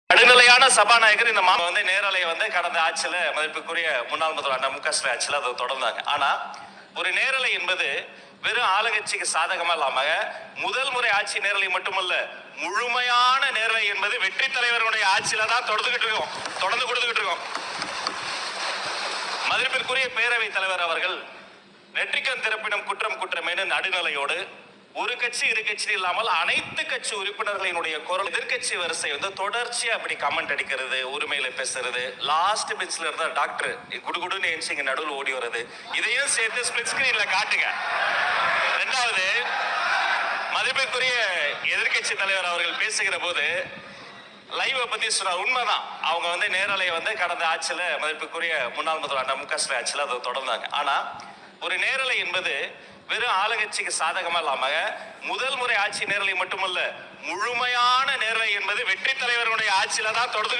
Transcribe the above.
நடுநிலையான சபாநாயகர் இந்த வந்து நேரலையை வந்து கடந்த ஆட்சியில மதிப்புக்குரிய முன்னாள் முதல்வர் மு க ஸ்டாலின் ஆட்சியில அதை தொடர்ந்தாங்க. ஆனா ஒரு நேரலை என்பது வெறும் ஆளுங்கட்சிக்கு சாதகமா இல்லாம முதல் முறை ஆட்சி நேரலை மட்டுமல்ல, முழுமையான நேரலை என்பது வெற்றி தலைவருடைய ஆட்சியில தான் தொடர்ந்து கொடுத்துக்கிட்டு இருக்கோம். மதிப்பிற்குரிய பேரவைத் தலைவர் அவர்கள் நெற்றிக்கண் திறப்பினும் குற்றம் குற்றமேனு நடுநிலையோடு ஒரு கட்சி இரு கட்சி இல்லாமல் அனைத்து கட்சி உறுப்பினர்களினுடைய குரல் எதிர்கட்சி வரிசை வந்து தொடர்ச்சியா அப்படி கமெண்ட் அடிக்கிறது, உரிமையில பேசுறது, லாஸ்ட் பெஞ்ச்ல இருந்தா டாக்டர் குடுகுடுன்னு எஞ்சிங்க நடுவில் ஓடி வருது, இதையும் சேர்த்து ஸ்பிளிட் ஸ்கிரீன்ல காட்டுங்க. இரண்டாவது, மதிப்பிற்குரிய எதிர்கட்சி தலைவர் அவர்கள் பேசுகிற போது லைவ் பத்தி சொன்னார். உண்மைதான், அவங்க வந்து நேரலை வந்து கடந்த ஆட்சியில மதிப்புக்குரிய முன்னாள் முதல்வர் மு க ஸ்டாலின் ஆட்சியில அதை தொடர்ந்தாங்க. ஆனா ஒரு நேரலை என்பது வெறும் ஆளுங்கட்சிக்கு சாதகமா இல்லாம முதல் முறை ஆட்சி நேரலை மட்டுமல்ல, முழுமையான நேரலை என்பது வெற்றி தலைவருடைய ஆட்சியில தான் தொடர்ந்து